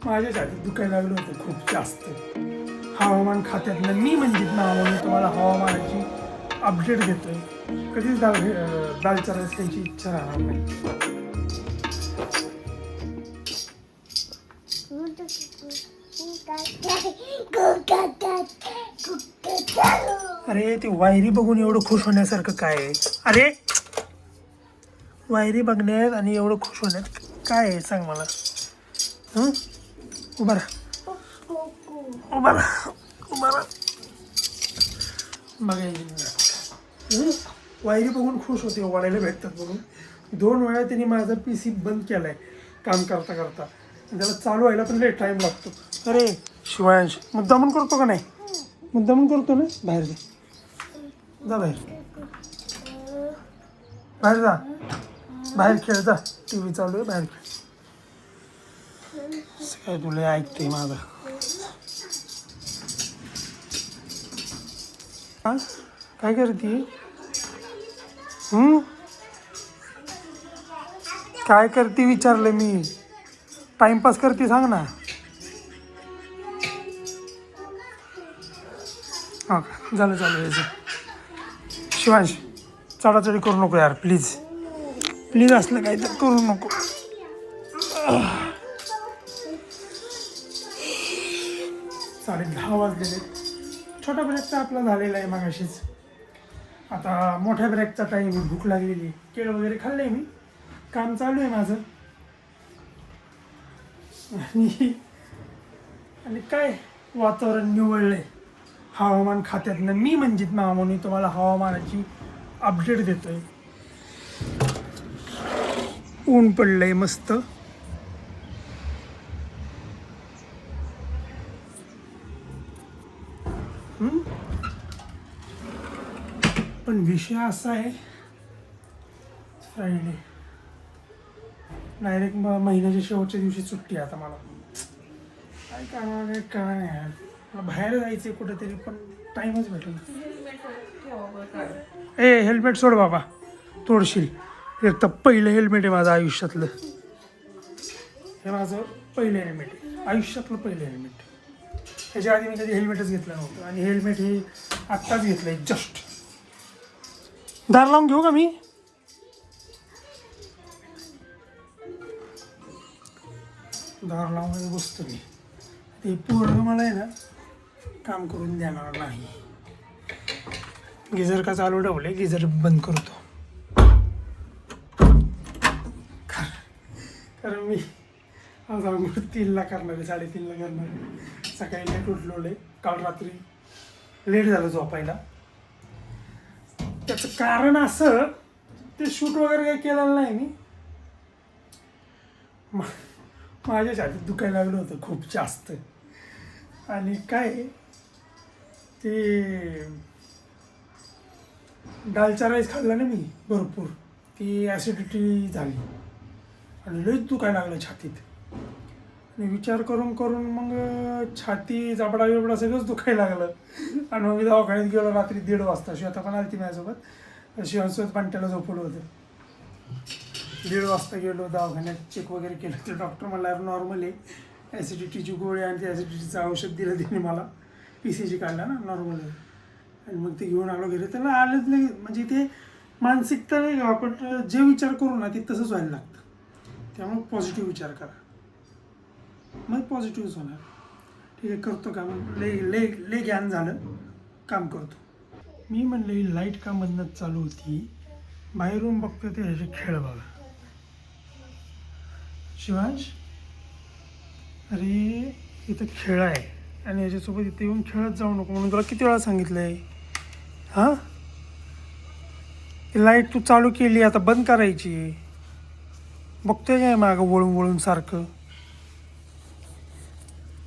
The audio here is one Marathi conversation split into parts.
माझ्या छातीत दुखायला लागलं होतं खूप जास्त. हवामान खात्यातलं मी म्हणजे नावाने तुम्हाला हवामानाची अपडेट देतोय. कधीच दालचा रस खायची इच्छा राहणार नाही. अरे ते वायरी बघून एवढं खुश होण्यासारखं काय आहे? अरे वायरी बघण्यात आणि एवढं खुश होण्यात काय आहे सांग मला. उभा राहा, उभा राहा, उभा राहा. बघायची वायरी बघून खुश होते, वाढायला भेटतात बघून. 2 वेळा त्यांनी माझा PC बंद केलाय काम करता करता. त्याला चालू व्हायला पण लय टाईम लागतो. अरे शिवांश मुद्दामून करतो का नाही? मुद्दामून करतो ना. बाहेर जा, जा बाहेर, बाहेर जा, बाहेर खेळ जा. TV चालू आहे, बाहेर खेळ. काय तुला ऐकतोय माझं? हा काय करते? काय करते विचारलं मी. टाइमपास करते सांग ना. हा झालं चालू यायचं. शिवांश चढाचढी करू नको यार, प्लीज प्लीज. असलं काही तर करू नको. साडे 10 वाजलेले. छोटा ब्रेक तर आपला झालेला आहे मागाशीच. आता मोठ्या ब्रेकचा टाईम. भूक लागलेली. केळ वगैरे खाल्लंय मी. काम चालू आहे माझं. आणि काय वातावरण निवळलंय. हवामान खात्यातलं मी म्हणजे नावाने तुम्हाला हवामानाची अपडेट देतोय. ऊन पडलंय मस्त. पण विषय असा आहे, फ्रायडे डायरेक्ट महिन्याच्या शेवटच्या दिवशी सुट्टी आहे आता मला. काय करणार काय नाही यार. मला बाहेर जायचं आहे कुठेतरी, पण टाईमच भेटेल. ए हेल्मेट सोड बाबा, तोडशील. एक तर पहिलं हेल्मेट आहे माझं आयुष्यातलं. हे माझं पहिलं हेल्मेट आहे, आयुष्यातलं पहिलं हेल्मेट. ह्याच्या आधी मी कधी हेल्मेटच घेतलं नव्हतं. आणि हेल्मेट हे आत्ताच घेतलं आहे जस्ट. दार लावून घेऊ का मी? दार लावून बसतो मी. ते पूर्ण मला आहे ना काम करून देणार नाही. गिझर का चालू ठेवले, गिझर बंद करतो. कारण मी आज आंघोळ 3ला करणार आहे, 3:30ला करणार आहे. सकाळी लेट उठलोले. काल रात्री लेट झालं झोपायला. त्याचं कारण असं, ते शूट वगैरे काही केलेलं नाही मी. माझ्या छातीत दुखायला लागलं होतं खूप जास्त. आणि काय ते दालचा राईस खाल्ला ना मी भरपूर. ती ॲसिडिटी झाली आणि लईच दुखायला लागलं छातीत. आणि विचार करून करून मग छाती जबडा बिबडा सगळंच दुखायला लागलं. आणि मग मी दवाखान्यात गेलो रात्री 1:30 वाजता. श्वेता पण आली ती माझ्यासोबत. शिवांसोबत पांट्याला झोपवलं होतं. 1:30 वाजता गेलो दवाखान्यात, चेक वगैरे केलं. तर डॉक्टर मला नॉर्मल आहे, ॲसिडिटीची गोळी आणि ते ॲसिडिटीचं औषध दिलं तिने मला. PCG काढला ना, नॉर्मल आहे. आणि मग ते घेऊन आलो घरी. त्याला आलंच नाही. म्हणजे ते मानसिकता नाही का, आपण जे विचार करू ना ते तसंच व्हायला लागतं. त्यामुळे पॉझिटिव्ह विचार करा, मग पॉझिटिव्हच होणार. ठीक आहे, करतो काम. लय ज्ञान झालं, काम करतो. मी म्हणलं लाईट का मधनंच चालू होती. बाहेरून बघतो ते ह्याचे खेळ बघा. शिवांश अरे इथं खेळ आहे आणि याच्यासोबत इथे येऊन खेळत जाऊ नको म्हणून तुला किती वेळा सांगितलं आहे. हां लाईट तू चालू केली, आता बंद करायची. बघतोय काय मागं वळून वळून सारखं.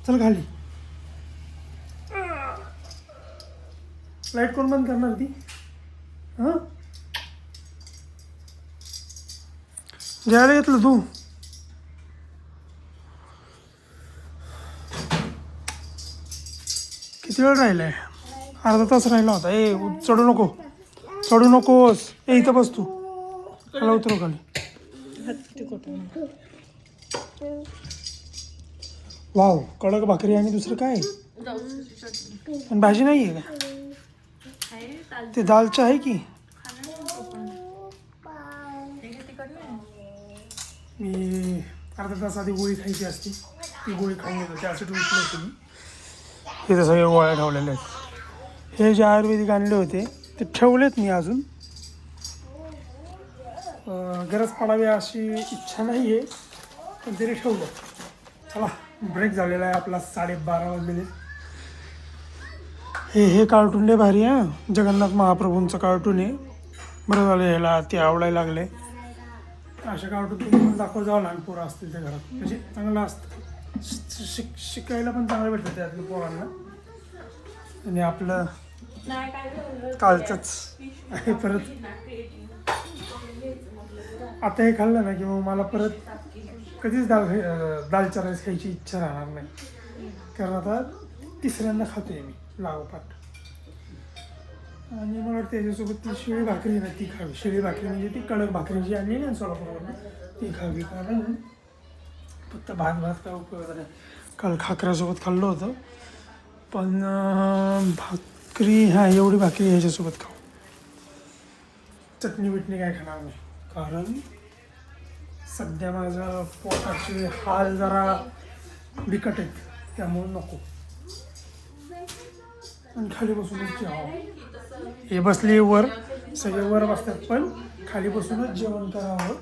चल खाली. लाईट कोण बंद करणार ती? हां जायला घेतलं तू? किती वेळ राहिलाय? अर्धा तास राहिला होता. चढू नको, चढू नकोस. इथं बस तू. खाली उतरू खाली. वाव, कडक भाकरी आणि दुसरं काय आहे? जवसाची चटणी पण भाजी नाही आहे का? आहे ताल ते दालचं आहे की. तिखट नाही मी अर्धा तास आधी गोळी खायची असती, ती गोळी खाऊन घेतो त्यासाठी उठलो होतो मी. इथे सगळे गोळ्या ठेवलेल्या आहेत. हे जे आयुर्वेदिक आणले होते ते ठेवलेत मी अजून. गरज पडावी अशी इच्छा नाही आहे, पण तरी ठेवलं. चला, ब्रेक झालेला आहे आपला 12:30 वाजलेले. हे कार्टून लय भारी आहे, जगन्नाथ महाप्रभूंचं कार्टून आहे. बरं झालं ह्याला ते आवडायला लागले. अशा कार्टून तुम्ही पण दाखव जावं, लहान पोरं असतील त्या घरात, म्हणजे चांगलं असतं. शिकायला पण चांगलं भेटतं त्यातलं पोरांना. आणि आपलं कालचंच आहे परत. आता हे खाल्लं ना की मग मला परत कधीच दालचा राईस खायची इच्छा राहणार नाही. कारण आता तिसऱ्यांदा खातोय मी लागोपाठ. आणि मला वाटतं त्याच्यासोबत ती शिळी भाकरी ना ती खावी. शिळी भाकरी म्हणजे ती कडक भाकरी जी आणली ना सोलापूरवरून ती खावी. कारण फक्त भात काय उपयोग नाही. काल खाकऱ्यासोबत खाल्लं होतं, पण भाकरी एवढी भाकरी ह्याच्यासोबत खाऊ. चटणी बिटणी काय खाणार नाही, कारण सध्या माझं पोटाचे हाल जरा बिकट आहेत, त्यामुळे नको. आणि खाली बसूनच जेवावं. हे बसले वर, सगळे वर बसतात, पण खाली बसूनच जेवण करावं.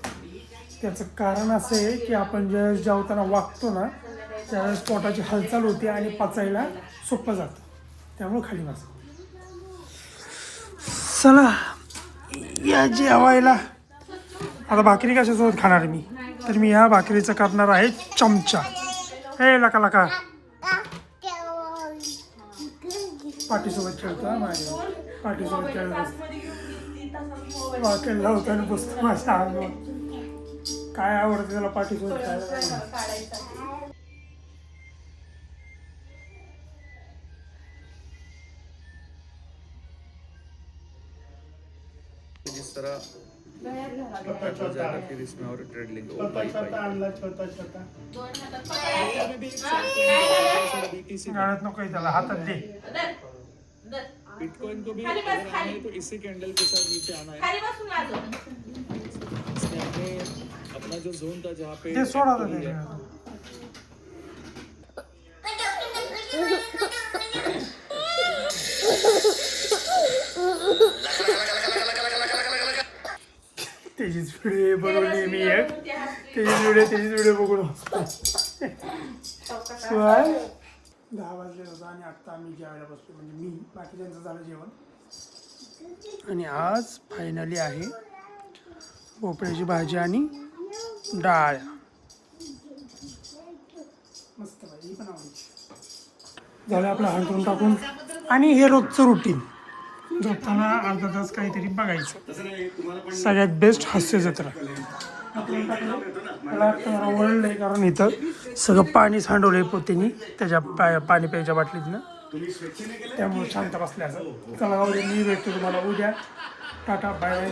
त्याचं कारण असं आहे की आपण ज्यावेळेस जेवताना वागतो ना त्यावेळेस पोटाची हालचाल होते आणि पचायला सोपं जातं, त्यामुळे खाली बसा. चला या जेवायला. आता भाकरी कशासोबत खाणार मी, तर मी ह्या भाकरीचं करणार आहे चमचा. हे लका लका पाठीसोबत खेळतो. माझ्या पाठीसोबत खेळत असतो, वाकेल लावतो आणि बसतो माझ्या अंगावर. काय आवडतं त्याला पाठीसोबत खेळायला. जिस तरह पेट्रोल जाएगा फिर इसमें और ट्रेड लेंगे वो पाई छोटा बीटीसी गाड्यात नको त्याला हातात दे. बिटकॉइन को भी अगर आना है तो इसी कैंडल के साथ नीचे आना है. इसमें हमने अपना जो जोन था जहाँ पे ते सोडा दे. त्याचीच व्हिडिओ बनवली मी एक, त्याचीच व्हिडिओ बघून शिवाय 10 वाजले होता आणि आत्ता आम्ही जेवायला बसलो. म्हणजे मी, बाकीच्यांचं झालं जेवण. आणि आज फायनली आहे भोपळ्याची भाजी आणि डाळ. मस्त भाजी पण आवडीची. झालं आपलं हलकून टाकून. आणि हे रोजचं रुटीन, झोपताना अर्धा तास काहीतरी बघायचं. सगळ्यात बेस्ट हास्य जत्रा. मला ओरडलं आहे कारण इथं सगळं पाणी सांडवलं आहे पोतेनी त्याच्या पाणी प्यायच्या बाटलीतनं, त्यामुळे शांत बसले असं. चला मी भेटतो तुम्हाला उद्या. Tata bye bye.